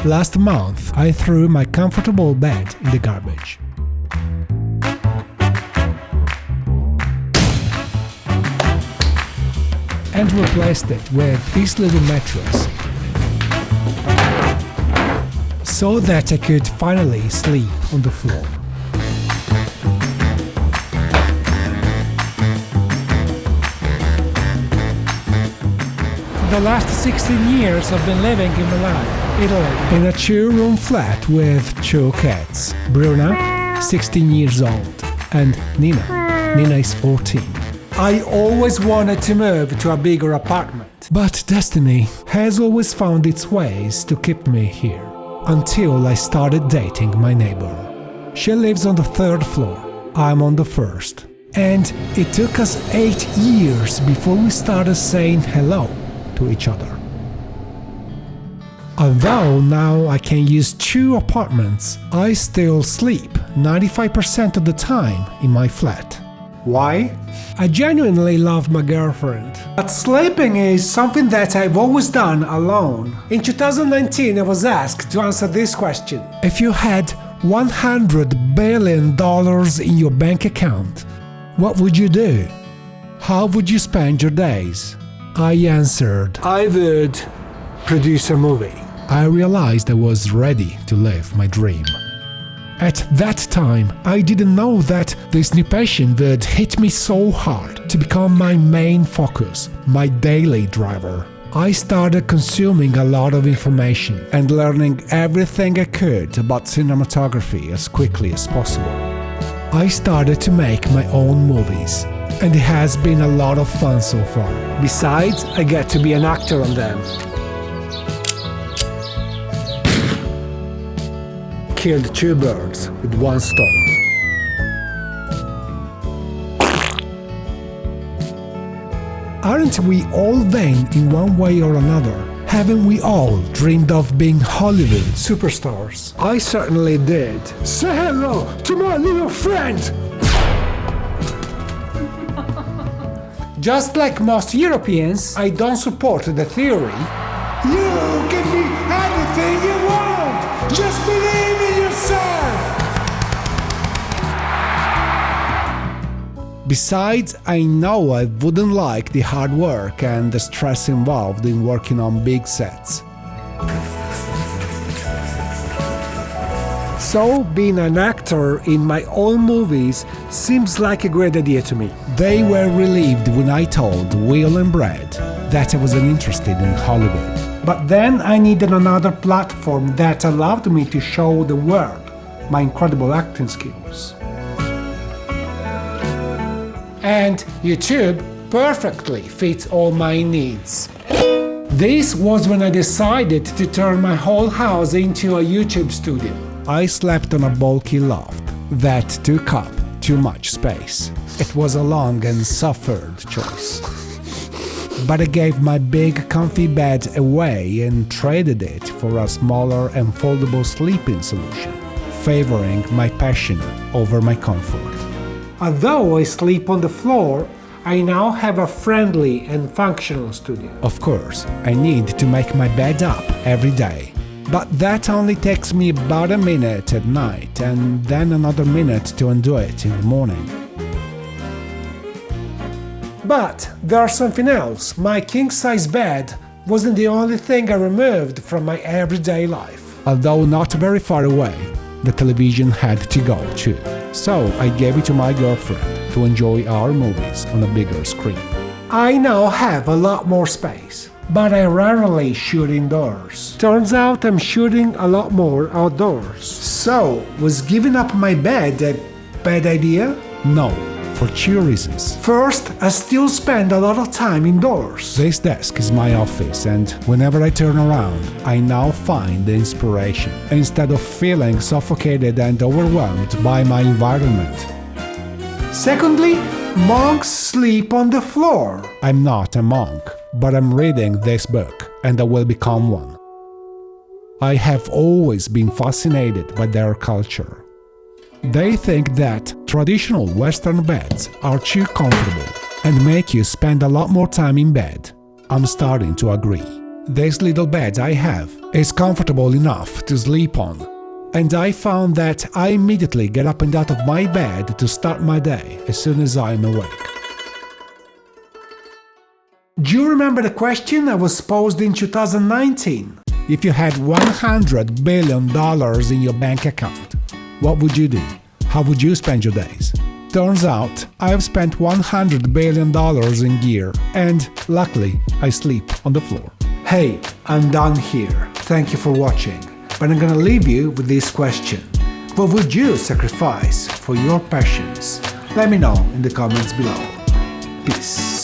Last month, I threw my comfortable bed in the garbage. And replaced it with this little mattress, so that I could finally sleep on the floor. For the last 16 years I've been living in Milan, Italy, in a 2-room flat with 2 cats. Bruna, 16 years old, and Nina. Nina is 14. I always wanted to move to a bigger apartment, but destiny has always found its ways to keep me here, until I started dating my neighbor. She lives on the 3rd floor, I'm on the 1st, and it took us 8 years before we started saying hello to each other. Although now I can use 2 apartments, I still sleep 95% of the time in my flat. Why? I genuinely love my girlfriend, but sleeping is something that I've always done alone. In 2019 I was asked to answer this question. If you had $100 billion in your bank account, what would you do? How would you spend your days? I answered, I would produce a movie. I realized I was ready to live my dream. At that time, I didn't know that this new passion would hit me so hard to become my main focus, my daily driver. I started consuming a lot of information and learning everything I could about cinematography as quickly as possible. I started to make my own movies, and it has been a lot of fun so far. Besides, I get to be an actor on them. Killed 2 birds with 1 stone. Aren't we all vain in one way or another? Haven't we all dreamed of being Hollywood superstars? I certainly did. Say hello to my little friend! Just like most Europeans, I don't support the theory. You can be anything you want! Just believe in yourself! Besides, I know I wouldn't like the hard work and the stress involved in working on big sets. So, being an actor in my own movies seems like a great idea to me. They were relieved when I told Will and Brad that I wasn't interested in Hollywood. But then I needed another platform that allowed me to show the world my incredible acting skills. And YouTube perfectly fits all my needs. This was when I decided to turn my whole house into a YouTube studio. I slept on a bulky loft that took up too much space. It was a long and suffered choice. But I gave my big comfy bed away and traded it for a smaller and foldable sleeping solution, favoring my passion over my comfort. Although I sleep on the floor, I now have a friendly and functional studio. Of course, I need to make my bed up every day. But that only takes me about a minute at night and then another minute to undo it in the morning. But there's something else. My king-size bed wasn't the only thing I removed from my everyday life. Although not very far away, the television had to go too. So I gave it to my girlfriend to enjoy our movies on a bigger screen. I now have a lot more space, but I rarely shoot indoors. Turns out I'm shooting a lot more outdoors. So, was giving up my bed a bad idea? No, for 2 reasons. First, I still spend a lot of time indoors. This desk is my office, and whenever I turn around, I now find the inspiration, instead of feeling suffocated and overwhelmed by my environment. Secondly, monks sleep on the floor. I'm not a monk, but I'm reading this book, and I will become one. I have always been fascinated by their culture. They think that traditional Western beds are too comfortable and make you spend a lot more time in bed. I'm starting to agree. This little bed I have is comfortable enough to sleep on, and I found that I immediately get up and out of my bed to start my day as soon as I'm awake. Do you remember the question I was posed in 2019? If you had $100 billion in your bank account, what would you do? How would you spend your days? Turns out, I've spent $100 billion in gear, and luckily, I sleep on the floor. Hey, I'm done here. Thank you for watching. But I'm gonna leave you with this question. What would you sacrifice for your passions? Let me know in the comments below. Peace.